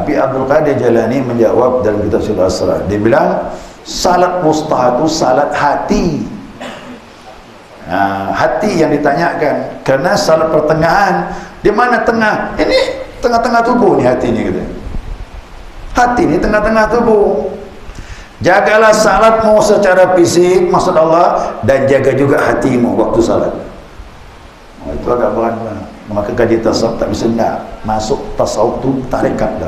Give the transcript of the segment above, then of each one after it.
Habib Abdul Qadir Jalani menjawab dalam kitab Sirrul Asrar. Dia bilang salat wusta itu salat hati. Hati yang ditanyakan, karena salat pertengahan. Di mana tengah? Ini tengah-tengah tubuh ni hati ni kata. Hati ni tengah-tengah tubuh. Jagalah salatmu secara fisik, maksud Allah, dan jaga juga hatimu waktu salat. Itu agak berat. Maka kaji tasawuf tak bisa nak masuk tasawuf tu tarikat dah.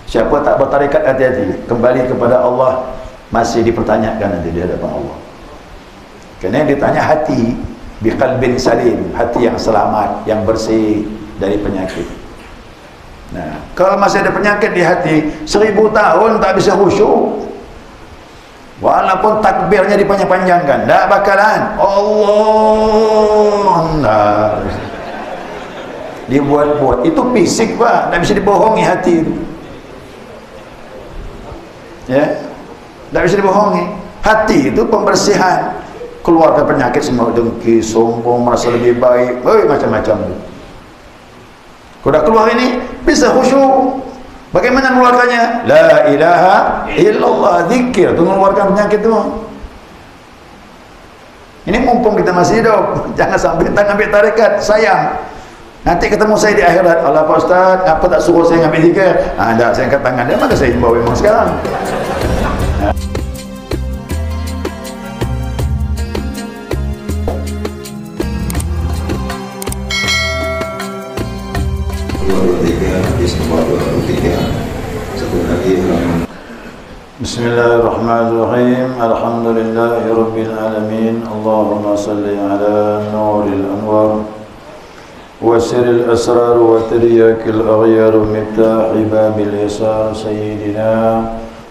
Siapa tak bertarikat, hati-hati, kembali kepada Allah, masih dipertanyakan nanti di hadapan Allah. Kerana yang ditanya hati, biqalbin salim, hati yang selamat, yang bersih dari penyakit. Nah, kalau masih ada penyakit di hati, 1000 tahun tak bisa khusyuk. Walaupun takbirnya dipanjang-panjangkan, tak bakalan. Allah, nah, dibuat-buat. Itu fisik pak, tak bisa dibohongi hati itu. Ya, tak bisa dibohongi. Hati itu pembersihan, keluarkan penyakit semua, dengki, sombong, merasa lebih baik, macam-macam tu. Kalau dah keluar ini, bisa khusyuk. Bagaimana mengeluarkannya? La ilaha illallah, zikir tu mengeluarkan penyakit tu. Ini mumpung kita masih hidup, jangan sampai tak ambil tarikat, sayang. Nanti ketemu saya di akhirat, Allah Pak Ustaz, apa tak suruh saya ambil zikir? Tak, saya angkat tangan dia, maka saya bawa memang sekarang. Bismillahirrahmanirrahim. Alhamdulillahi rabbil alamin. Allahumma salli ala nuril anwar wa sirril asrar wa tiryakil aghyar miftahi babil yasar sayyidina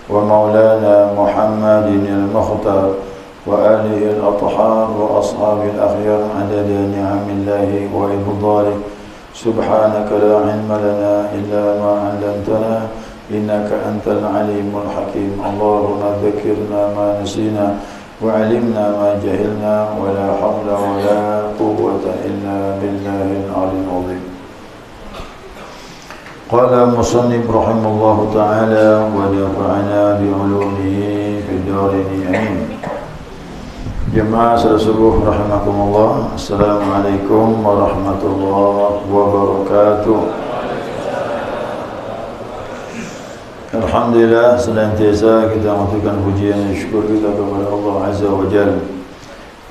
wa maulana Muhammadin al-mukhtar wa alihi al-athhar wa ashabil akhyar adada ni'amillahi wa ibdalih. Subhanaka la ilma lana illa ma 'allamtana innaka antal alimul hakim. Allahumma dzakirna ma nasina wa 'allimna ma jahilna wa la hawla wa la quwwata illa billahil 'aliyyil 'azim. Qala musannif rahimallahu ta'ala wa nafa'ana bi 'ulumihi fid dharain amin. Jemaah subuh rahimakumullah. Assalamualaikum warahmatullahi wabarakatuh. Alhamdulillah, senantiasa kita mengaturkan pujian dan syukur kita kepada Allah Azza wa Jalla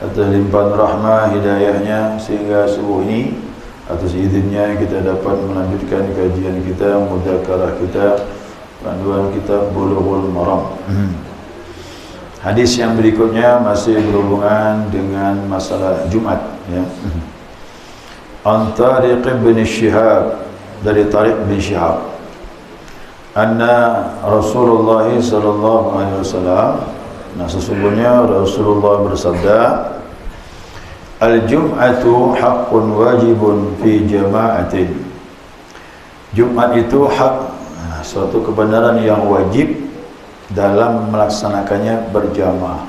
atas limpahan rahmah hidayahnya sehingga subuh ini atas izinnya kita dapat melanjutkan kajian kita, mudzakarah kita, panduan kitab Bulughul Maram. Hadis yang berikutnya masih berhubungan dengan masalah Jumat, ya. An Tariq bin Shihab, dari Tariq bin Shihab, anna Rasulullah sallallahu alaihi wasallam, nah sesungguhnya Rasulullah bersabda, al-jum'atu haqqun wajibun fi jama'atin. Jumat itu hak, suatu kebenaran yang wajib dalam melaksanakannya berjamaah.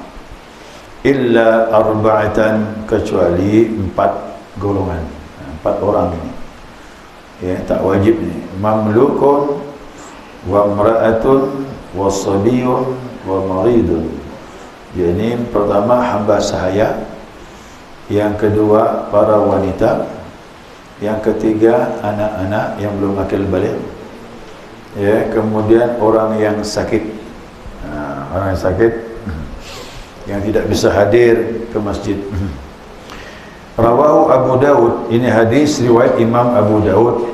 Illa arba'atan, kecuali 4 golongan, 4 orang ini, ya, tak wajib ni. Mamlukun wa mra'atun wa sabiyun wa maridun. Jadi pertama hamba sahaya, yang kedua para wanita, yang ketiga anak-anak yang belum akil balik, ya, kemudian orang yang sakit, orang yang sakit yang tidak bisa hadir ke masjid. Rawahu Abu Daud, ini hadis riwayat Imam Abu Daud.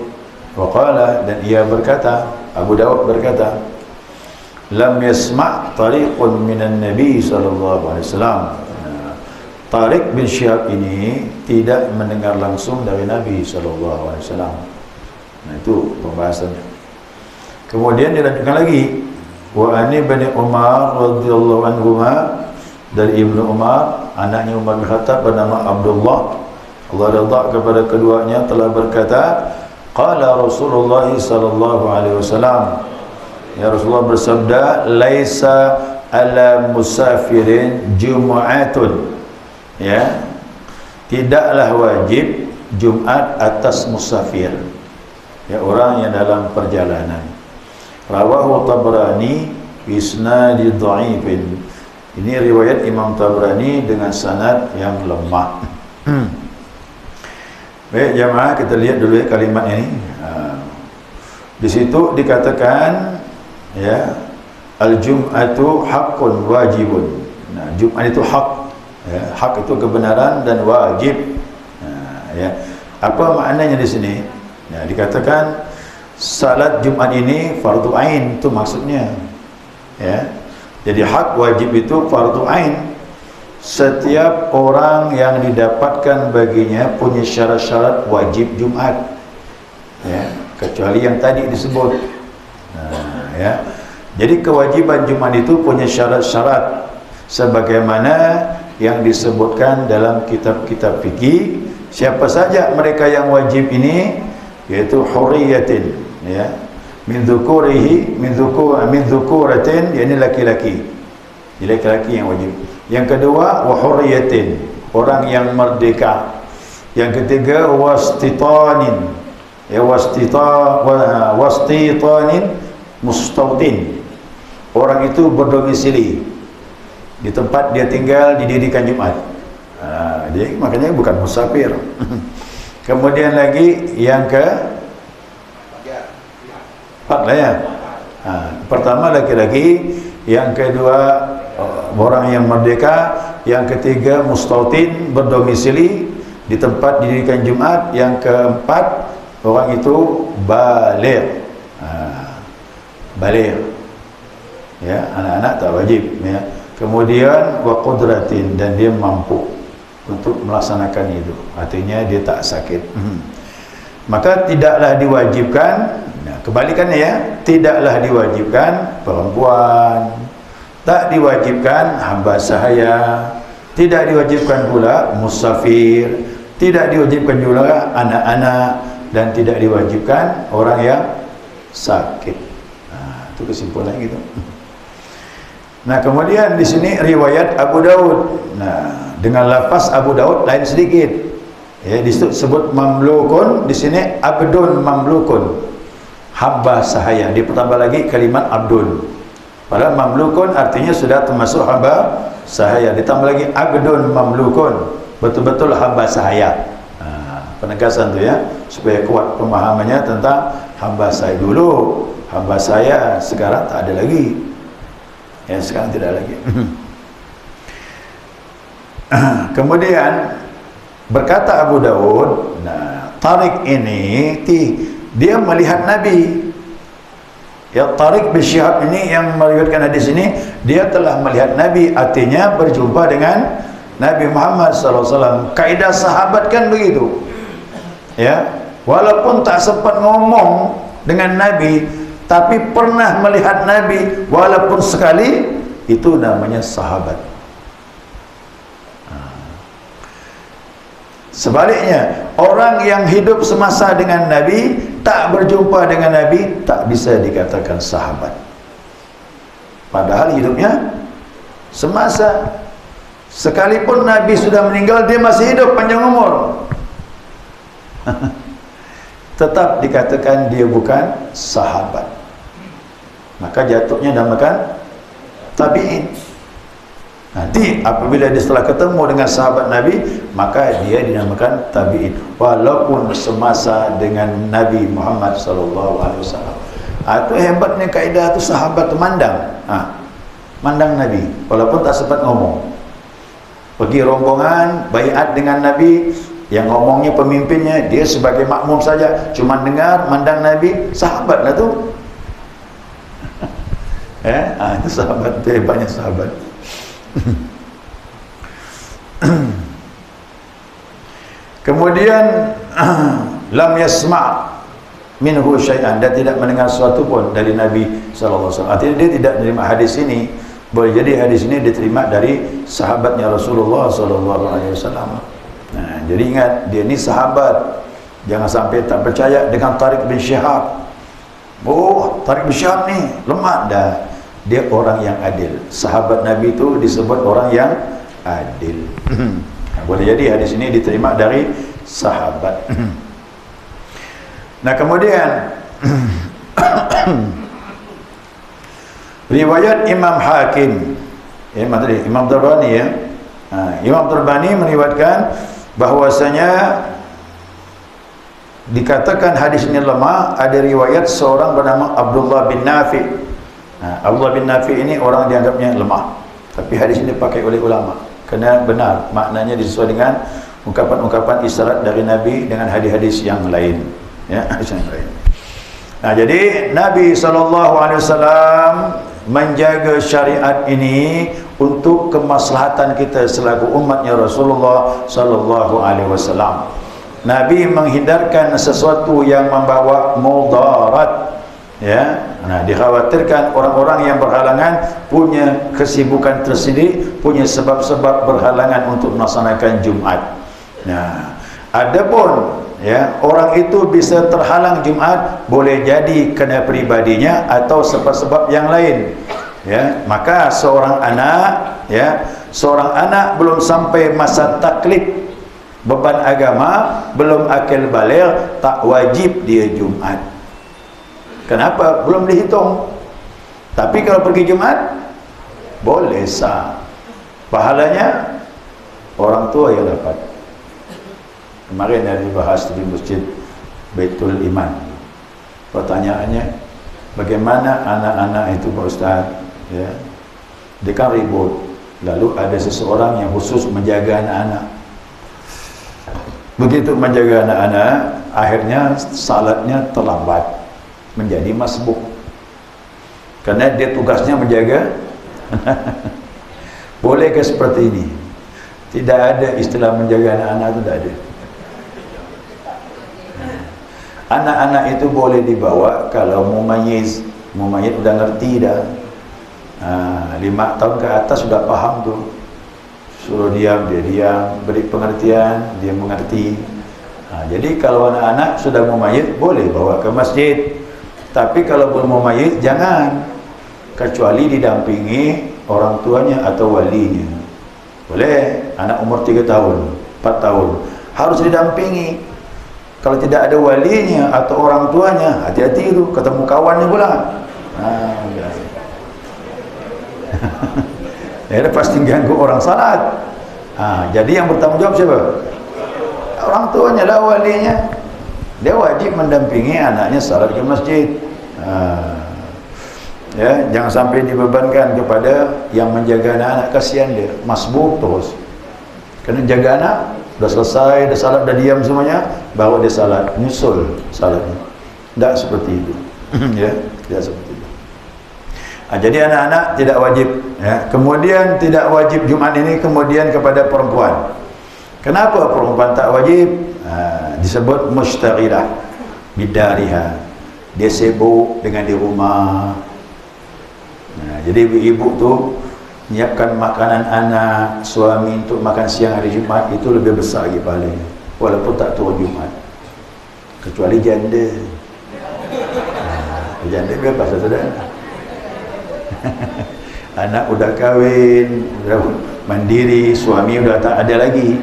Waqala, dan ia berkata, Abu Daud berkata, lam yasma' tariqun minan Nabi sallallahu alaihi wasallam. Tariq bin Shihab ini tidak mendengar langsung dari Nabi sallallahu alaihi wasallam. Nah, itu pembahasannya. Kemudian dilanjutkan lagi, wa ani bin Umar radhiyallahu anhuma, dari Ibnu Umar, anaknya Umar bin Khattab, bernama Abdullah, Allah redha kepada keduanya, telah berkata, qala Rasulullah sallallahu alaihi wasallam, ya Rasulullah bersabda, laisa ala musafirin jumu'atun, ya, tidaklah wajib Jumat atas musafir. ya orang yang dalam perjalanan. Rawahu Tabrani bisnadi dha'ifin. Ini riwayat Imam Tabrani dengan sanad yang lemah. Baik jamaah, kita lihat dulu ya kalimat ini. Di situ dikatakan ya, al-jum'atu haqqun wajibun. Nah, Jumat itu hak, ya, hak itu kebenaran dan wajib. Ya, apa maknanya di sini? Ya, dikatakan salat Jumat ini fardu ain, itu maksudnya. Ya, jadi hak wajib itu fardu ain. Setiap orang yang didapatkan baginya punya syarat-syarat wajib Jumat. Ya, kecuali yang tadi disebut. Ya, jadi kewajiban Jumat itu punya syarat-syarat sebagaimana yang disebutkan dalam kitab-kitab fikih. Siapa saja mereka yang wajib ini, yaitu hurriyatin, ya, min dzukuratin, yakni laki-laki. Jadi laki-laki yang wajib. Yang kedua wa hurriyatin, orang yang merdeka. Yang ketiga wastitanin, ya, wastitanin mustautin, orang itu berdomisili di tempat dia tinggal didirikan Jumat. Jadi makanya bukan musafir. Kemudian lagi yang ke empat lah ya. Pertama laki-laki, yang kedua orang yang merdeka, yang ketiga mustautin, berdomisili di tempat didirikan Jumat, yang keempat orang itu baligh. Baligh, ya, anak-anak tak wajib, ya. Kemudian wa qudratin, dan dia mampu untuk melaksanakan itu, artinya dia tak sakit. Maka tidaklah diwajibkan, nah, kebalikannya ya, tidaklah diwajibkan perempuan, tak diwajibkan hamba sahaya, tidak diwajibkan pula musafir, tidak diwajibkan juga anak-anak, dan tidak diwajibkan orang yang sakit. Itu kesimpulan gitu. Nah, kemudian di sini riwayat Abu Daud. Nah, dengan lafaz Abu Daud lain sedikit. Ya, disebut mamlukun, di sini abdun mamlukun, hamba sahaya. Dia tambah lagi kalimat abdun. Padahal mamlukun artinya sudah termasuk hamba sahaya. Ditambah lagi abdun mamlukun, betul-betul hamba sahaya. Penegasan tu ya, supaya kuat pemahamannya tentang hamba sahaya. Dulu hamba saya, sekarang tak ada lagi. Ya, sekarang tidak lagi. Kemudian berkata Abu Daud, nah, Tariq ini dia melihat Nabi. Ya, Tariq bin Syihab ini yang meriwayatkan hadis ini, dia telah melihat Nabi, artinya berjumpa dengan Nabi Muhammad SAW. Kaidah sahabat kan begitu. Ya, walaupun tak sempat ngomong dengan Nabi, tapi pernah melihat Nabi walaupun sekali, itu namanya sahabat. Sebaliknya, orang yang hidup semasa dengan Nabi, tak berjumpa dengan Nabi, tak bisa dikatakan sahabat. Padahal hidupnya semasa. Sekalipun Nabi sudah meninggal, dia masih hidup panjang umur, tetap dikatakan dia bukan sahabat. Maka jatuhnya dinamakan tabi'in. Nanti apabila dia setelah ketemu dengan sahabat Nabi, maka dia dinamakan tabi'in, walaupun semasa dengan Nabi Muhammad SAW. Itu hebatnya kaidah itu, sahabat memandang, mandang Nabi walaupun tak sempat ngomong. Pergi rombongan baiat dengan Nabi, yang ngomongnya pemimpinnya, dia sebagai makmum saja, cuma dengar, mandang Nabi, sahabat lah tu. Itu sahabat, itu hebatnya sahabat. Kemudian lam yasma' minhu syai'an, dia tidak mendengar sesuatu pun dari Nabi SAW. Artinya dia tidak menerima hadis ini. Boleh jadi hadis ini diterima dari sahabatnya Rasulullah SAW. Nah, jadi ingat, dia ni sahabat. Jangan sampai tak percaya dengan Tariq bin Syihab. Oh, Tariq bin Syihab ni lemah. Dah, dia orang yang adil. Sahabat Nabi itu disebut orang yang adil. Boleh jadi hadis ini diterima dari sahabat. Nah kemudian riwayat Imam Hakim, Imam Tabrani ya. Imam Tabrani meriwayatkan bahwasanya dikatakan hadis ini lemah. Ada riwayat seorang bernama Abdullah bin Nafi. Abdullah bin Nafi ini orang dianggapnya lemah, tapi hadis ini dipakai oleh ulama kerana benar maknanya disesuai dengan ungkapan-ungkapan isyarat dari Nabi dengan hadis-hadis yang lain ya, hadis yang lain. Nah jadi Nabi SAW menjaga syariat ini untuk kemaslahatan kita selaku umatnya Rasulullah sallallahu alaihi wasallam. Nabi menghindarkan sesuatu yang membawa mudarat ya. Nah dikhawatirkan orang-orang yang berhalangan punya kesibukan tersendiri, punya sebab-sebab berhalangan untuk melaksanakan Jumat. Nah adapun ya, orang itu bisa terhalang Jumat boleh jadi kerana pribadinya atau sebab-sebab yang lain ya. Maka seorang anak ya, seorang anak belum sampai masa taklif beban agama, belum akil baligh, tak wajib dia Jumat. Kenapa? Belum dihitung. Tapi kalau pergi Jumat boleh sah, pahalanya orang tua yang dapat. Kemarin ada dibahas di masjid Baitul Iman. Pertanyaannya, bagaimana anak-anak itu Pak Ustaz ya, dia kan ribut, lalu ada seseorang yang khusus menjaga anak-anak. Begitu menjaga anak-anak, akhirnya salatnya terlambat, menjadi masbuk karena dia tugasnya menjaga. Bolehkah seperti ini? Tidak ada istilah menjaga anak-anak, itu tidak ada. Anak-anak itu boleh dibawa kalau mumayyiz udah ngerti dah. 5 tahun ke atas sudah paham tuh. Suruh diam, dia diam, beri pengertian, dia mengerti. Jadi kalau anak-anak sudah mumayyiz boleh bawa ke masjid. Tapi kalau belum mumayyiz jangan, kecuali didampingi orang tuanya atau walinya. Boleh, anak umur 3 tahun, 4 tahun harus didampingi. Kalau tidak ada walinya atau orang tuanya, hati-hati itu, ketemu kawannya pula. Ya, pasti ganggu orang salat. Jadi yang bertanggung jawab siapa? Orang tuanya lah, walinya. Dia wajib mendampingi anaknya salat ke masjid. Ya, jangan sampai dibebankan kepada yang menjaga anak-anak, kasihan dia, masbuk terus. Kena jaga anak, dah selesai, dah salat, dah diam semuanya, baru dia salat, nyusul salatnya. Tidak seperti itu. Ya, tidak seperti itu. Jadi anak-anak tidak wajib ya. Kemudian tidak wajib Jumat ini kemudian kepada perempuan. Kenapa perempuan tak wajib? Disebut mustaghilah bidariha. Dia sibuk dengan di rumah. Jadi ibu-ibu tu menyiapkan makanan anak, suami untuk makan siang hari Jumat, itu lebih besar lagi pahalanya, walaupun tak turun Jumat. Kecuali janda. Janda bebas saudara. Anak udah kahwin, udah mandiri, suami udah tak ada lagi,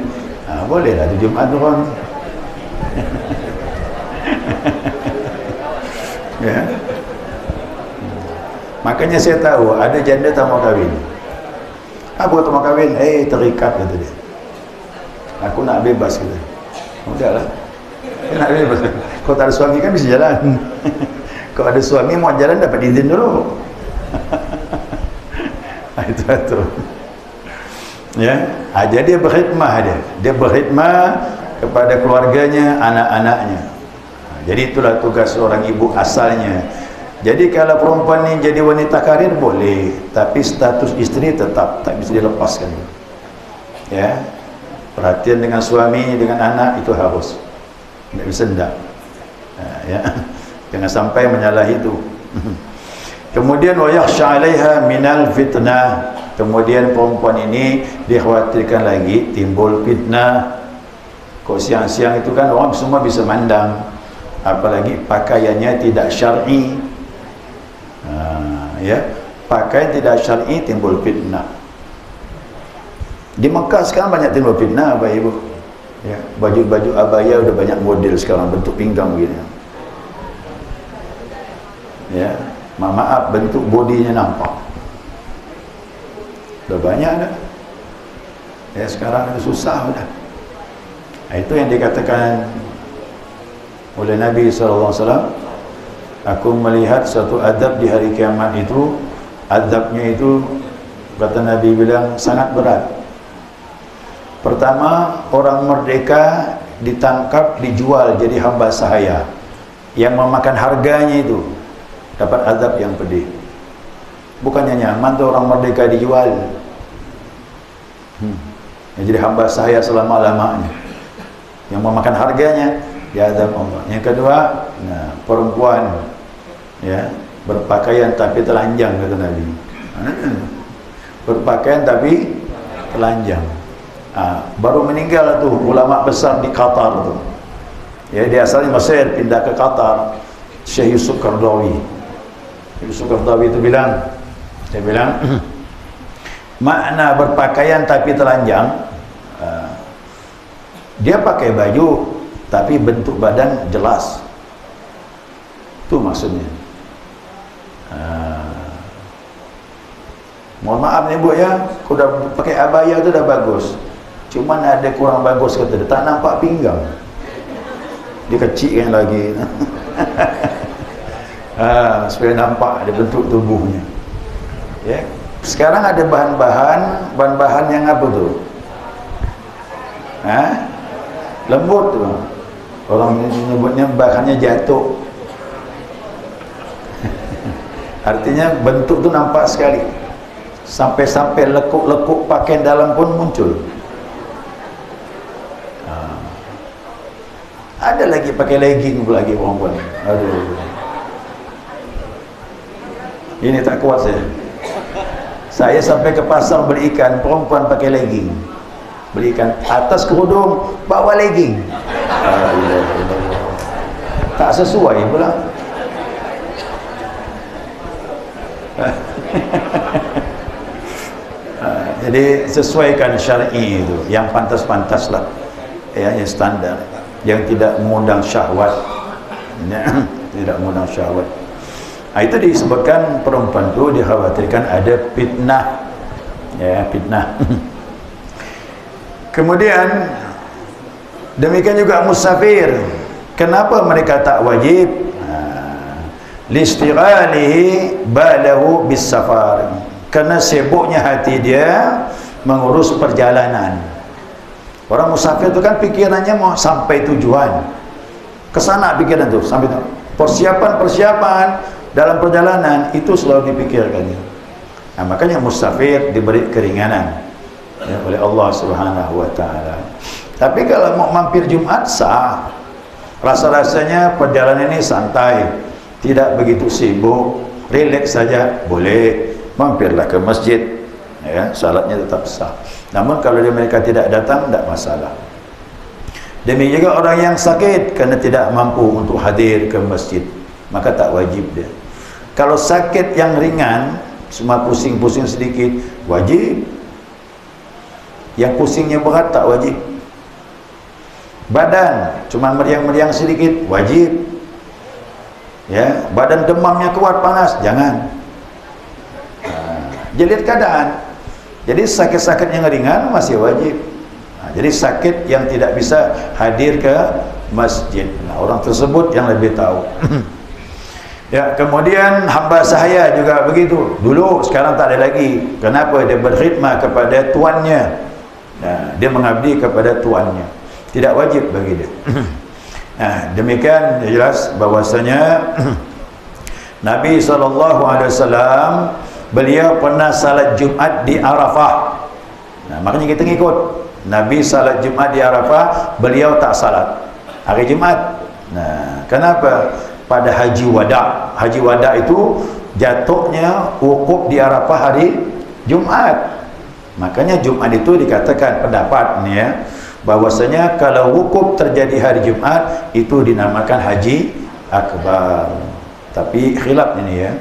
bolehlah tu Jumat turun. Ya. Makanya saya tahu ada janda tak mau kahwin. Aku tak mau kahwin, terikat kata dia. Aku nak bebas kata. Udahlah, nak bebas. Kalau tak ada suami kan bisa jalan. Kalau ada suami mau jalan dapat izin dulu. Itu. Ya, jadi dia berkhidmah, dia berkhidmah kepada keluarganya, anak-anaknya. Jadi itulah tugas seorang ibu asalnya. Jadi kalau perempuan ini jadi wanita karir boleh, tapi status istri tetap tak bisa dilepaskan. Ya, perhatian dengan suami, dengan anak itu harus, tidak bisa tidak. Ya, jangan sampai menyalahi itu. Kemudian wa yakhsha 'alaiha minal fitnah. Kemudian perempuan ini dikhawatirkan lagi timbul fitnah. Kok siang-siang itu kan orang semua bisa mandang, apalagi pakaiannya tidak syar'i. Ya, pakaian tidak syar'i timbul fitnah. Di Mekah sekarang banyak timbul fitnah, Bapak Ibu. Ya, baju-baju abaya udah banyak model sekarang, bentuk pinggang begini. Ya, maaf bentuk bodinya nampak. Udah banyak dah. Ya, sekarang itu susah dah. Itu yang dikatakan oleh Nabi SAW, aku melihat satu adab di hari kiamat itu, adabnya itu kata Nabi bilang sangat berat. Pertama, orang merdeka ditangkap, dijual jadi hamba sahaya, yang memakan harganya itu dapat azab yang pedih. Bukannya nyaman tuh orang merdeka dijual, yang jadi hamba sahaya selama-lamanya, yang memakan harganya diazab Allah. Yang kedua, perempuan ya berpakaian tapi telanjang, kata Nabi. Berpakaian tapi telanjang. Baru meninggal tuh ulama besar di Qatar tuh. Ya, dia asalnya Mesir, pindah ke Qatar. Syekh Yusuf Qaradawi. Yusuf Qaradawi itu bilang, dia bilang makna berpakaian tapi telanjang, dia pakai baju tapi bentuk badan jelas. Itu maksudnya. Mohon maaf nih Bu ya, udah pakai abaya itu udah bagus. Cuman ada kurang bagus, kata dia, tak nampak pinggang. Dikecilkan lagi. Supaya nampak ada bentuk tubuhnya. Ya. Sekarang ada bahan-bahan yang apa tuh? Lembut tuh. Orang menyebutnya bahannya jatuh. Artinya bentuk tuh nampak sekali. Sampai-sampai lekuk-lekuk pakaian dalam pun muncul. Ada lagi pakai legging lagi perempuan. Aduh. Ini tak kuat saya. Saya sampai ke pasar beli ikan, perempuan pakai legging. Beli ikan atas kerudung, bawa legging. Tak sesuai pula. Jadi sesuaikan syar'i itu, yang pantas-pantas lah, ya, yang standar, yang tidak mengundang syahwat, ya, tidak mengundang syahwat. Itu disebutkan perempuan itu dikhawatirkan ada fitnah, ya, fitnah. Kemudian demikian juga musafir, kenapa mereka tak wajib? Listighalihi balahu bis safar, karena sibuknya hati dia mengurus perjalanan. Orang musafir itu kan pikirannya mau sampai tujuan, kesana pikiran tuh, sampai persiapan dalam perjalanan itu selalu dipikirkannya. Makanya musafir diberi keringanan ya, oleh Allah Subhanahu wa taala. Tapi kalau mau mampir Jumat sah, rasa-rasanya perjalanan ini santai, tidak begitu sibuk, rileks saja, boleh. Mampirlah ke masjid, ya, salatnya tetap sah. Namun kalau mereka tidak datang, tidak masalah. Demikian juga orang yang sakit karena tidak mampu untuk hadir ke masjid, maka tak wajib dia. Kalau sakit yang ringan, cuma pusing-pusing sedikit, wajib. Yang pusingnya berat tak wajib. Badan cuma meriang-meriang sedikit, wajib. Ya, badan demamnya kuat, panas, jangan. Jadi keadaan. Jadi sakit-sakit yang ringan masih wajib. Jadi sakit yang tidak bisa hadir ke masjid, orang tersebut yang lebih tahu. Ya, kemudian hamba sahaya juga begitu. Dulu, sekarang tak ada lagi. Kenapa? Dia berkhidmat kepada tuannya. Dia mengabdi kepada tuannya. Tidak wajib bagi dia. Demikian jelas bahwasanya Nabi SAW, beliau pernah salat Jumat di Arafah. Makanya kita ngikut. Nabi salat Jumat di Arafah, beliau tak salat hari Jumat. Kenapa? Pada haji wada. Haji wada itu jatuhnya wukuf di Arafah hari Jumat. Makanya Jumat itu dikatakan pendapat nih ya, bahwasanya kalau wukuf terjadi hari Jumat itu dinamakan haji akbar. Tapi khilaf ini ya.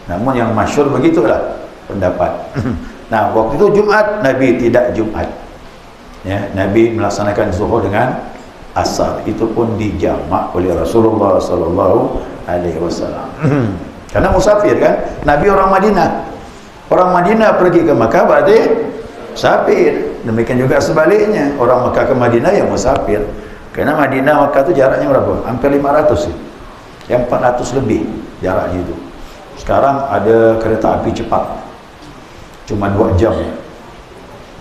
Namun yang masyhur begitulah pendapat. Nah, waktu itu Jumat, Nabi tidak Jumat. Ya, Nabi melaksanakan zuhur dengan asar. Itu pun dijamak oleh Rasulullah sallallahu alaihi wasallam. Karena musafir kan. Nabi orang Madinah. Orang Madinah pergi ke Makkah berarti musafir. Demikian juga sebaliknya, orang Makkah ke Madinah yang musafir. Karena Madinah Makkah itu jaraknya berapa? Hampir 500 sih. Yang 400 lebih jaraknya itu. Sekarang ada kereta api cepat. Cuma 2 jam.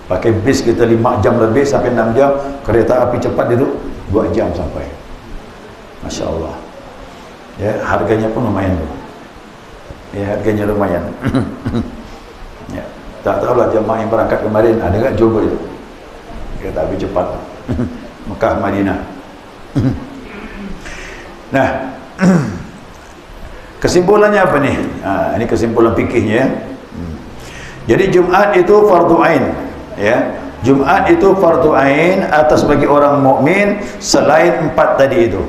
Pakai bis kita 5 jam lebih sampai 6 jam. Kereta api cepat itu 2 jam sampai. Masya Allah. Ya, harganya pun lumayan tuh. Ya, harganya lumayan. Ya, tak tahulah jemaah yang berangkat kemarin ada enggak coba itu kereta api cepat Mekah Madinah. Nah, kesimpulannya apa nih? Ini kesimpulan fikihnya ya. Jadi Jumat itu fardu ain, ya. Jumat itu fardu ain atas bagi orang mukmin selain 4 tadi itu.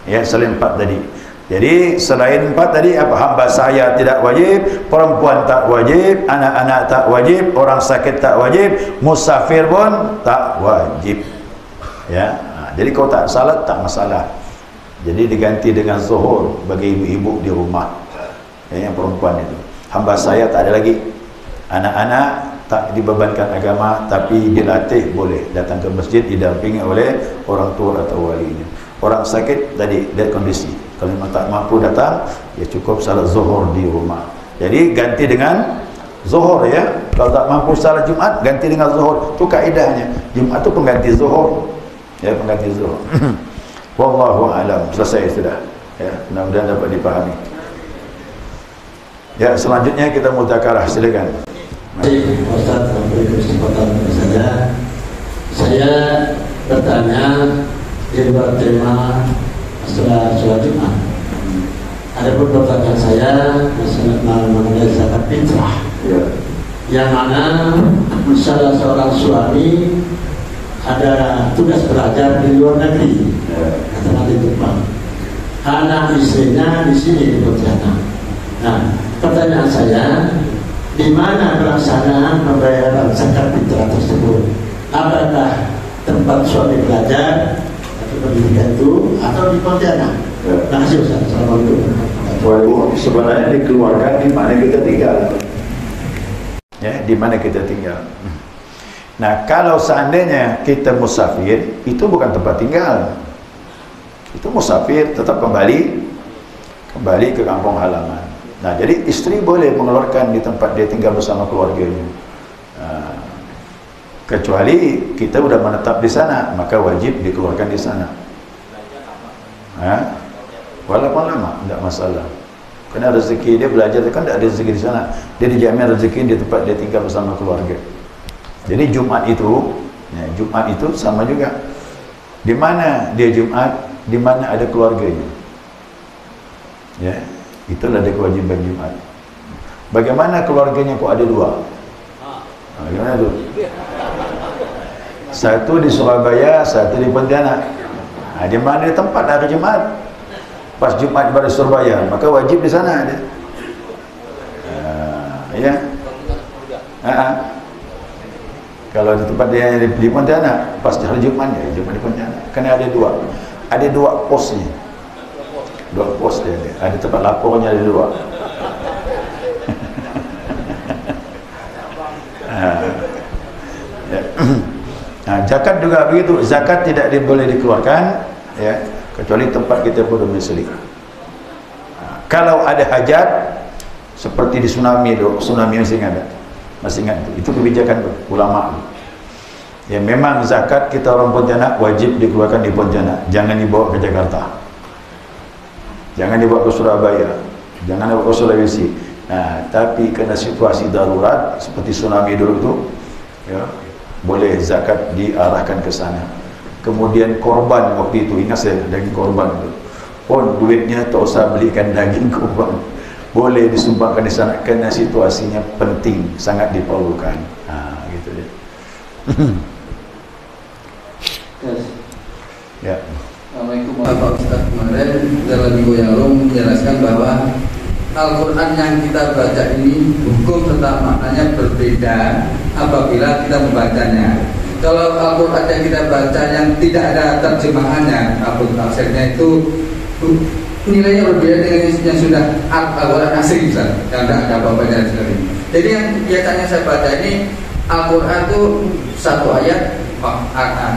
Ya, selain 4 tadi. Jadi selain 4 tadi apa? Hamba saya tidak wajib, perempuan tak wajib, anak-anak tak wajib, orang sakit tak wajib, musafir pun tak wajib. Ya. Jadi kalau tak salat tak masalah. Jadi diganti dengan zuhur bagi ibu-ibu di rumah. Ya, yang perempuan itu. Hamba saya tak ada lagi. Anak-anak tak dibebankan agama tapi dilatih boleh datang ke masjid didampingi oleh orang tua atau walinya. Orang sakit tadi lihat kondisi. Kalau memang tak mampu datang, ya cukup salat zuhur di rumah. Jadi ganti dengan zuhur ya. Kalau tak mampu salat Jumat, ganti dengan zuhur. Itu kaedahnya. Jumat itu pengganti zuhur. Ya, pengganti zuhur. Wallahu a'lam. Selesai sudah. Ya, mudah-mudahan dapat dipahami. Ya, selanjutnya kita mudzakarah. Silakan. Ustaz, memberi kesempatan saya bertanya di luar tema masalah sholat Jumat. Ada pertanyaan saya mengenai zakat fitrah, yang mana misalnya seorang suami ada tugas belajar di luar negeri, katakanlah di Jepang, anak istrinya di sini di Pontianak. Nah, pertanyaan saya, di mana pelaksanaan pembayaran zakat fitrah tersebut? Apakah tempat suami belajar atau pendidikan itu atau di Pontianak? Terima kasih Ustaz. Assalamualaikum. Sebenarnya dikeluarkan di mana kita tinggal. Ya, di mana kita tinggal. Nah, kalau seandainya kita musafir, itu bukan tempat tinggal. Itu musafir, tetap kembali ke kampung halaman. Nah, jadi istri boleh mengeluarkan di tempat dia tinggal bersama keluarganya. Kecuali kita sudah menetap di sana, maka wajib dikeluarkan di sana. Walaupun lama, tidak masalah. Karena rezeki dia belajar kan tidak ada rezeki di sana. Dia dijamin rezeki di tempat dia tinggal bersama keluarga. Jadi Jumat itu sama juga. Di mana dia Jumat, di mana ada keluarganya. Ya. Itulah ada kewajiban Jumat. Bagaimana keluarganya kok ada 2? Bagaimana tu? Satu di Surabaya, satu di Pontianak. Di mana tempat hari Jumat? Pas Jumat baru Surabaya, maka wajib di sana dia. Ya. Kalau di tempat dia di Pontianak, pas hari Jumat ya, Jumat di Pontianak. Kena ada 2. Ada 2 posnya. 2 pos dia ada. Ada tempat lapornya ada 2. Zakat juga begitu. Zakat tidak boleh dikeluarkan ya, kecuali tempat kita berdomisili. Kalau ada hajat seperti di tsunami masih ingat itu kebijakan ulama. Ya, memang zakat kita orang Pontianak wajib dikeluarkan di Pontianak, jangan dibawa ke Jakarta. Jangan dibawa ke Surabaya, jangan dibawa ke Sulawesi. Nah, tapi karena situasi darurat seperti tsunami dulu itu, ya, boleh zakat diarahkan ke sana. Kemudian korban waktu itu, ingat saya daging korban itu. Pun duitnya tak usah belikan daging korban, boleh disumbangkan di sana karena situasinya penting, sangat diperlukan. Gitu dia. Ya. Assalamualaikum warahmatullahi wabarakatuh. Kemarin dalam minggu yang lalu menjelaskan bahwa Al-Quran yang kita baca ini hukum serta maknanya berbeda apabila kita membacanya. Kalau Al-Quran yang kita baca yang tidak ada terjemahannya, kabut tafsirnya itu nilainya berbeda dengan yang sudah Al-Quran asli misalnya, yang tidak ada apa-apanya dan sebagainya. Jadi yang biasanya saya baca ini Al-Quran itu satu ayat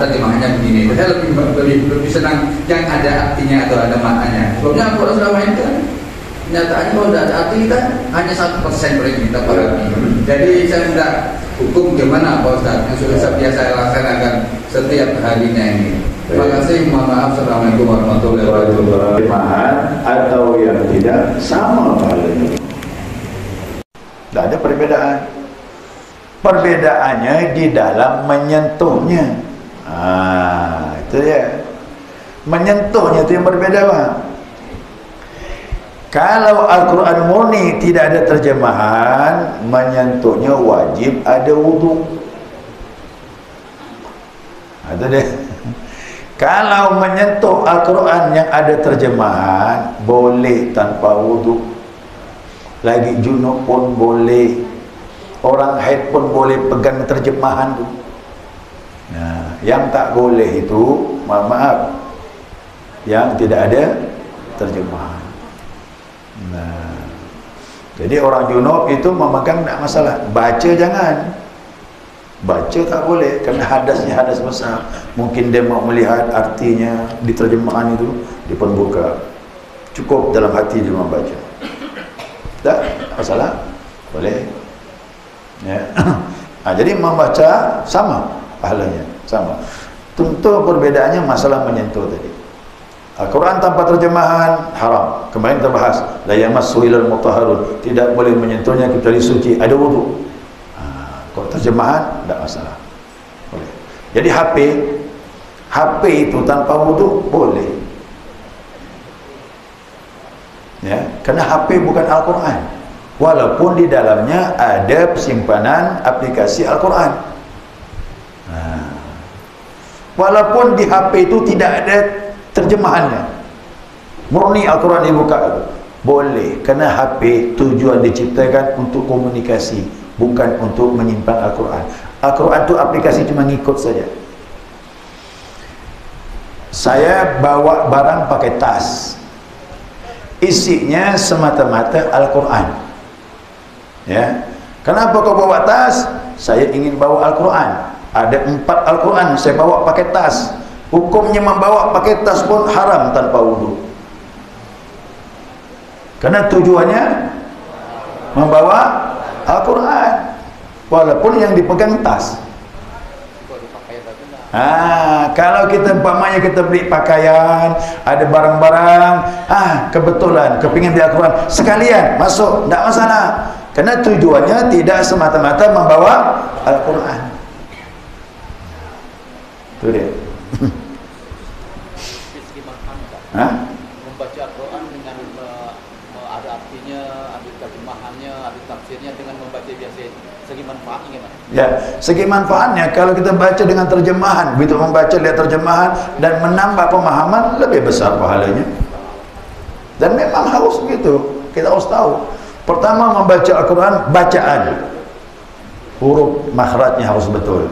terjemahannya begini. Saya lebih senang yang ada artinya atau ada maknanya. Sebabnya Al-Quran selama ini kan kenyataannya kalau tidak ada arti kita hanya 1% boleh kita pahami. Jadi saya minta hukum gimana Pak Ustaz yang sudah biasa saya laksanakan setiap harinya ini. Terima kasih, mohon maaf. Assalamualaikum warahmatullahi wabarakatuh. Terjemahan atau yang tidak sama pahalanya. Tidak ada perbedaan. Perbedaannya di dalam menyentuhnya. Itu dia. Menyentuhnya itu yang berbeda, Pak. Kalau Al-Quran murni tidak ada terjemahan, menyentuhnya wajib ada wudu. Itu dia. Kalau menyentuh Al-Quran yang ada terjemahan, boleh tanpa wudu. Lagi junub pun boleh. Orang haid pun boleh pegang terjemahan tu. Nah, yang tak boleh itu, maaf, yang tidak ada terjemahan. Nah, jadi orang junub itu memegang tak masalah. Baca jangan. Baca tak boleh kerana hadasnya hadas besar. Mungkin dia mau melihat artinya di terjemahan itu, dia pun buka. Cukup dalam hati dia membaca. Tak masalah, boleh. Ya. Jadi membaca sama pahalanya, sama. Tentu perbedaannya masalah menyentuh tadi. Al-Quran tanpa terjemahan haram. Kemarin terbahas, la yamassu ilal mutahharun, tidak boleh menyentuhnya kecuali suci, ada wudu. Kalau terjemahan tidak masalah, boleh. Jadi HP itu tanpa wudu boleh, ya, karena HP bukan Al-Quran, walaupun di dalamnya ada simpanan aplikasi Al-Quran. Walaupun di HP itu tidak ada terjemahannya, murni Al-Quran dibuka, boleh, karena HP tujuan diciptakan untuk komunikasi, bukan untuk menyimpan Al-Quran. Al-Quran itu aplikasi cuma ngikut saja. Saya bawa barang pakai tas, isinya semata-mata Al-Quran. Ya, kenapa kau bawa tas? Saya ingin bawa Al-Quran. Ada 4 Al-Quran saya bawa pakai tas. Hukumnya membawa pakai tas pun haram tanpa wudu. Karena tujuannya membawa Al-Quran, walaupun yang dipegang tas. Kalau kita umpamanya kita beli pakaian, ada barang-barang, kebetulan kepingin beli Al-Quran, sekalian masuk, tidak masalah. Karena tujuannya tidak semata-mata membawa Al-Quran. Itu dia. Membaca Al-Quran dengan ada artinya, ada terjemahannya, ada tafsirnya dengan membaca biasa, segi manfaatnya gimana? Ya, segi manfaatnya kalau kita baca dengan terjemahan, begitu membaca lihat terjemahan dan menambah pemahaman, lebih besar pahalanya. Dan memang harus begitu. Kita harus tahu. Pertama, membaca Al-Quran bacaan, huruf makhrajnya harus betul.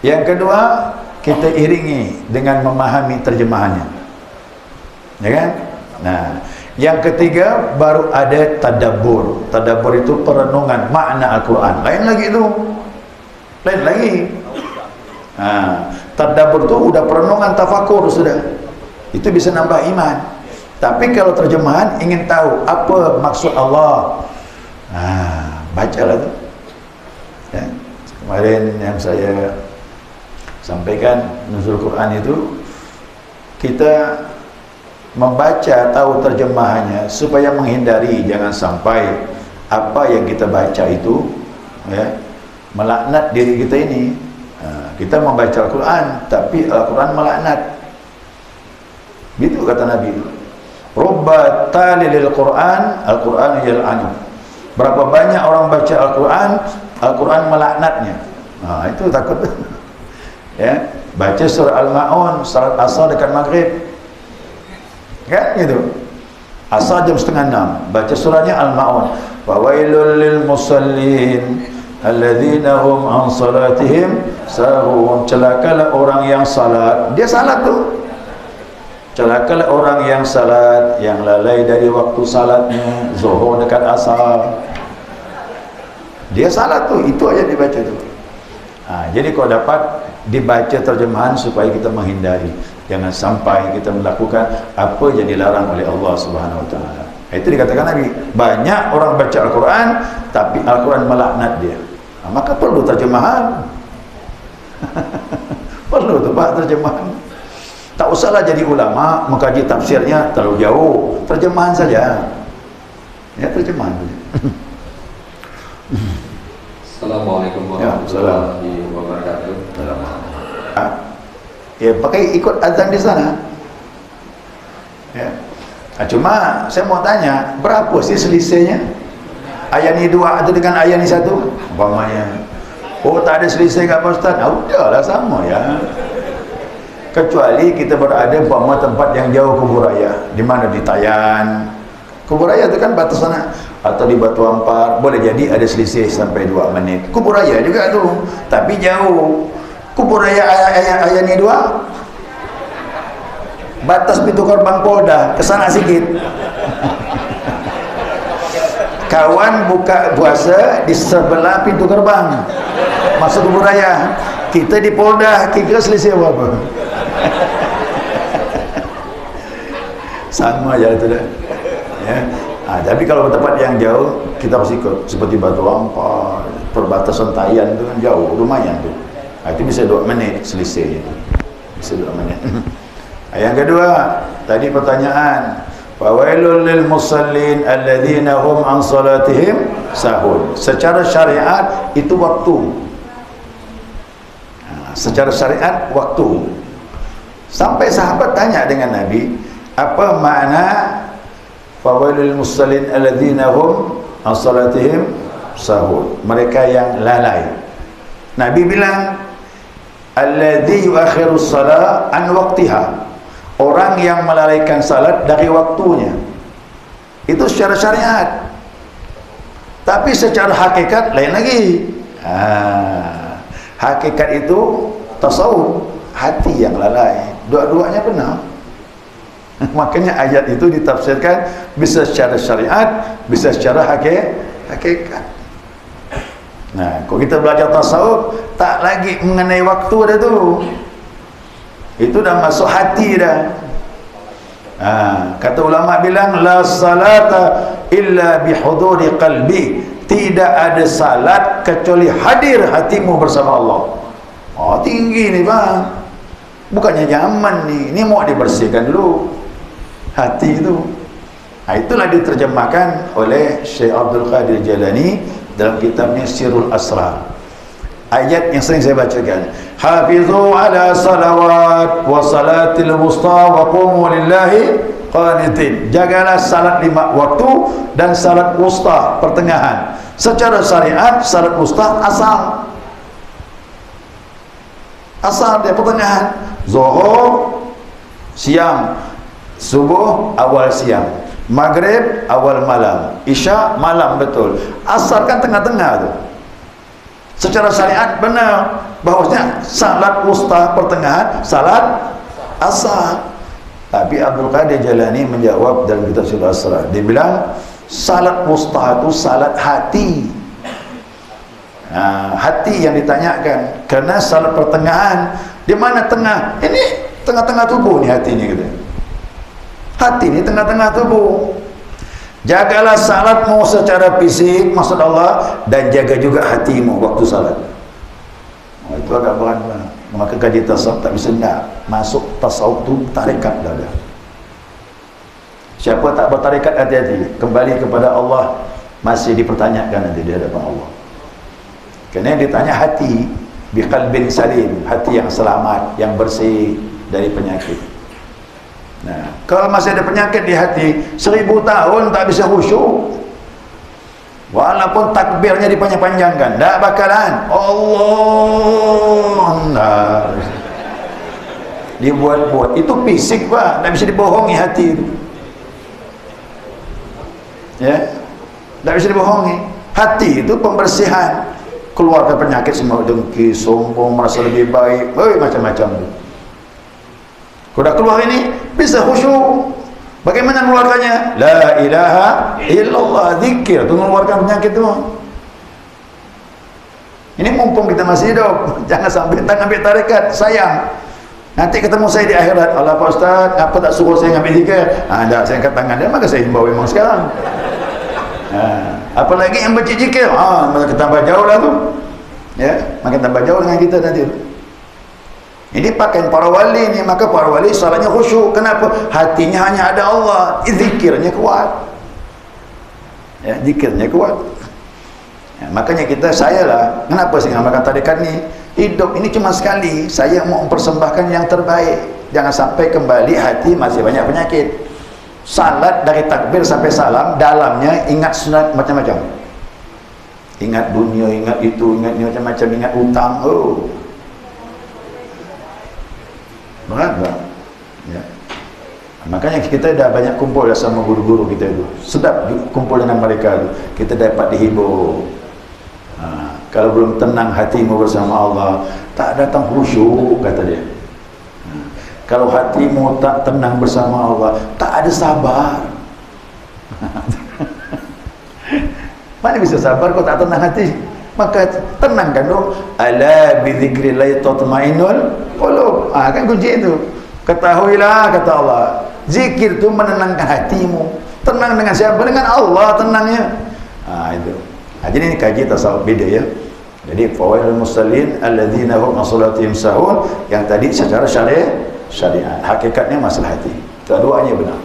Yang kedua, kita iringi dengan memahami terjemahannya, ya kan? Nah, yang ketiga baru ada tadabbur. Tadabbur itu perenungan makna Al-Quran. Lain lagi itu, lain lagi. Tadabbur itu udah perenungan, tafakur sudah. Itu bisa nambah iman. Tapi kalau terjemahan ingin tahu apa maksud Allah, bacalah itu. Ya. Kemarin yang saya sampaikan nuzul Quran itu, kita membaca tahu terjemahannya supaya menghindari jangan sampai apa yang kita baca itu, ya, melaknat diri kita ini. Kita membaca Al-Quran tapi Al-Quran melaknat. Gitu kata Nabi. Rubba talilil Quran, Al-Quran yal'anu. Berapa banyak orang baca Al-Quran, Al-Quran melaknatnya. Itu takut. Ya, baca surah Al-Ma'un, salat asar dekat maghrib, kan gitu. Asar jam 5:30, baca surahnya Al-Ma'un. Fawailul lil musallin alladzina hum an salatihim sahun. Celakalah orang yang salat, dia salat tuh, Celakalah orang yang salat, yang lalai dari waktu salatnya, zuhur dekat asar. Dia salat tu, itu aja dibaca tu. Jadi kalau dapat dibaca terjemahan supaya kita menghindari, jangan sampai kita melakukan apa yang dilarang oleh Allah Subhanahu Wa Taala. Itu dikatakan Nabi, banyak orang baca Al-Quran tapi Al-Quran melaknat dia. Maka perlu terjemahan. Perlu tu Pak terjemahan. Tak usahlah jadi ulama mengkaji tafsirnya terlalu jauh, terjemahan saja. Ya, terjemahan. Assalamualaikum warahmatullahi wabarakatuh. Ya, pakai ikut azan di sana. Ya. Cuma saya mau tanya, berapa sih selisihnya? Ayat ni 2 atau dengan ayat ni 1? Umpamanya. Oh, tak ada selisih kat Pak Ustaz. Udahlah sama ya. Kecuali kita berada umpama tempat yang jauh kubur raya, di mana di Tayan. Kubur raya itu kan batas sana, atau di Batu Ampar, boleh jadi ada selisih sampai 2 menit. Kubur raya juga tu, tapi jauh. Kubur raya ayat ni 2, batas pintu gerbang Polda, kesana sikit. Kawan buka puasa di sebelah pintu gerbang masuk kubur raya, kita di Polda, kira selisih apa? Sama aja itu dah. Ya. Tapi kalau tempat yang jauh kita harus ikut, seperti Batu Ampar, perbatasan Tayan itu kan jauh, lumayan tu. Itu bisa 2 menit selisih itu. Bisa 2 menit. Yang kedua, tadi pertanyaan, fawailul lil musallin alladzina hum an salatihim sahun. Secara syariat itu waktu. Secara syariat waktu. Sampai sahabat tanya dengan Nabi, apa makna fawailul musallin alladzina hum an salatihim sahun? Mereka yang lalai. Nabi bilang, alladzi yuakhiru shalah an waqtiha. Orang yang melalaikan salat dari waktunya. Itu secara syariat. Tapi secara hakikat lain lagi. Hakikat itu tasawuf, hati yang lalai. Dua-duanya benar. Makanya ayat itu ditafsirkan bisa secara syariat, bisa secara hakikat. Nah, kalau kita belajar tasawuf, tak lagi mengenai waktu dah tu. Itu dah masuk hati dah. Kata ulama bilang, la salata illa bihuduri qalbi. Tidak ada salat kecuali hadir hatimu bersama Allah. Tinggi ni bang. Bukannya zaman ni. Ini mau dibersihkan dulu hati itu. Itulah diterjemahkan oleh Syekh Abdul Qadir Jalani dalam kitabnya Sirrul Asrar. Ayat yang sering saya bacakan, hafizu ala salawat wa salatil wusta wa qumu lillahi qanitin. Jagalah salat 5 waktu dan salat wusta pertengahan. Secara syariat salat wusta asal dia pertengahan. Zuhur siang, subuh awal siang, maghrib awal malam, isya malam betul. Asar kan tengah-tengah tu. Secara syariat benar bahwasanya salat wusta pertengahan, salat asar. Tapi Abdul Qadir Jalani menjawab dalam kitab Sirrul Asrar. Dia bilang salat wusta itu salat hati. Hati yang ditanyakan. Kerana salat pertengahan, di mana tengah? Ini tengah-tengah tubuh ni hati ni, kata. Hati ni tengah-tengah tubuh. Jagalah salatmu secara fisik, maksud Allah, dan jaga juga hatimu waktu salat. Itu agak berat. Maka kaji tasawuf tak bisa nak masuk tasawuf tu tarikat dah. Siapa tak bertarikat, hati-hati, kembali kepada Allah, masih dipertanyakan nanti di hadapan Allah. Kerana yang ditanya hati, biqalbin salim, hati yang selamat, yang bersih dari penyakit. Nah, kalau masih ada penyakit di hati, 1000 tahun tak bisa khusyuk. Walaupun takbirnya dipanjang-panjangkan, tak bakalan. Allah, nah, dibuat-buat. Itu fisik pak, tak bisa dibohongi hati itu. Ya, tak bisa dibohongi. Hati itu pembersihan, keluarkan penyakit semua, dengki, sombong, merasa lebih baik, macam-macam tu. Kalau dah keluar ini, Bisa khusyuk. Bagaimana mengeluarkannya? La ilaha illallah, zikir tu mengeluarkan penyakit tu. Ini mumpung kita masih hidup, jangan sampai tak ambil tarekat, sayang. Nanti ketemu saya di akhirat, Allah Pak Ustaz, apa tak suruh saya ambil zikir? Tak, saya angkat tangan dia, maka saya himbau memang sekarang. Apalagi yang baca zikir, makin tambah jauh lah tu. Ya, makin tambah jauh dengan kita nanti. Ini pakaian para wali ni, maka para wali salatnya khusyuk. Kenapa? Hatinya hanya ada Allah, zikirnya kuat. Ya, zikirnya kuat. Ya, makanya saya lah, kenapa saya ngamalkan tarekat ni? Hidup ini cuma sekali, saya mau mempersembahkan yang terbaik. Jangan sampai kembali hati masih banyak penyakit. Salat dari takbir sampai salam, dalamnya ingat sunat macam-macam. Ingat dunia, ingat itu, ingat ini macam-macam, ingat utang. Berat tak? Ya. Makanya kita dah banyak kumpul sama guru-guru kita itu. Sedap kumpul dengan mereka itu. Kita dapat dihibur. Kalau belum tenang hatimu bersama Allah, tak datang khusyuk, kata dia. Kalau hatimu tak tenang bersama Allah, tak ada sabar. Mana bisa sabar kalau tak tenang hati? Maka tenangkan dong. Ala bi dzikrillah tatma'innul qulub. Kan kunci itu. Ketahuilah, kata Allah, zikir itu menenangkan hatimu. Tenang dengan siapa? Dengan Allah tenangnya. Itu. Jadi ini kaji tasawuf beda ya. Jadi fawailul musallin alladzina hum an salatihim sahun, yang tadi secara syariat, hakikatnya masalah hati. Keduanya benar.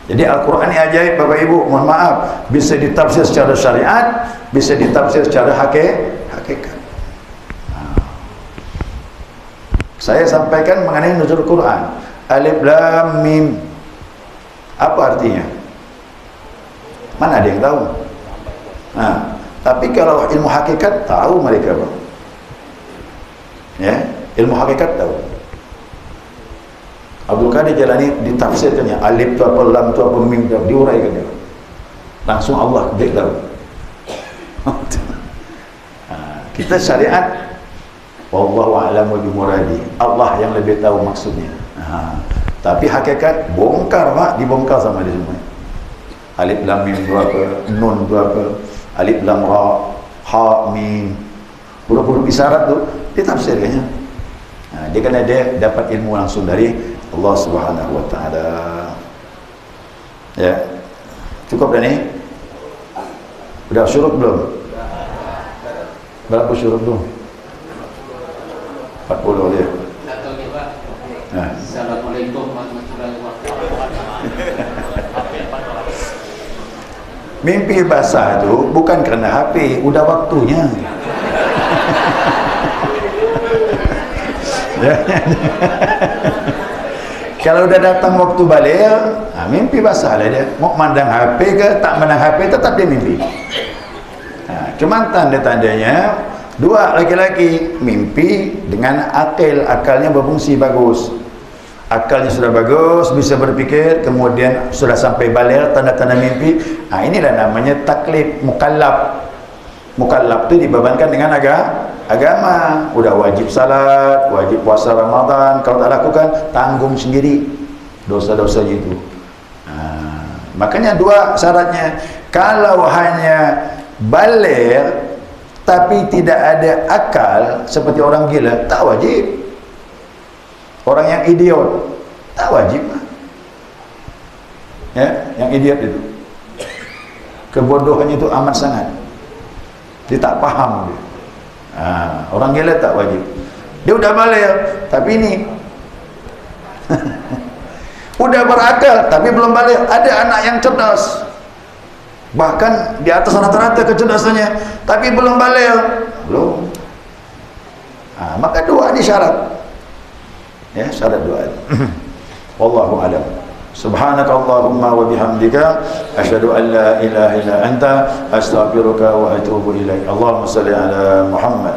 Jadi Al-Quran ini ajaib Bapak Ibu, mohon maaf, bisa ditafsir secara syariat, bisa ditafsir secara hakikat. Saya sampaikan mengenai nuzul Quran. Alif Lam Mim. Apa artinya? Mana ada yang tahu? Tapi kalau ilmu hakikat tahu mereka, Bang. Ya, ilmu hakikat tahu. Abdul Qadir Jalani ditafsirkannya, alif tu apa, lam tu apa, mim tu apa, diuraikan dia. Langsung Allah beritahu. Kita syariat, wallahu a'lamu bimuradi, Allah yang lebih tahu maksudnya. Tapi hakikat bongkar, Pak, dibongkar sama dia semua. Alif lam mim tu apa, nun tu apa, alif lam ra, ha mim, huruf-huruf isyarat tu ditafsirkannya. Dia kan ada dapat ilmu langsung dari Allah Subhanahu wa ta'ala. Ya. Cukup dah ni? Sudah syuruk belum? Berapa syuruk tu? 40 dia. Assalamualaikum warahmatullahi wabarakatuh. Mimpi basah tu bukan kerana HP, udah waktunya. Kalau dah datang waktu balik, mimpi basah lah dia. Mau mandang HP ke tak mandang HP, tetap dia mimpi. Cuma tanda-tandanya, dua laki-laki mimpi dengan akalnya berfungsi bagus. Akalnya sudah bagus, bisa berpikir, kemudian sudah sampai balik, tanda-tanda mimpi. Inilah namanya taklif, mukallaf. Mukallaf itu dibebankan dengan agama. Udah wajib salat, wajib puasa Ramadan, kalau tak lakukan tanggung sendiri dosa-dosanya itu. Makanya dua syaratnya. Kalau hanya balik tapi tidak ada akal seperti orang gila, tak wajib. Orang yang idiot tak wajib. Ya, yang idiot itu kebodohannya itu amat sangat. Dia tak paham dia. Orang gila tak wajib. Dia udah balik, tapi ini udah berakal tapi belum balik. Ada anak yang cerdas, bahkan di atas rata-rata kecerdasannya, tapi belum balik. Belum. Maka dua ini syarat. Ya, syarat dua. Wallahu a'lam. Subhanakallahumma wa bihamdika asyhadu an la ilaha illa anta astaghfiruka wa atubu ilaik. Allahumma shalli ala Muhammad.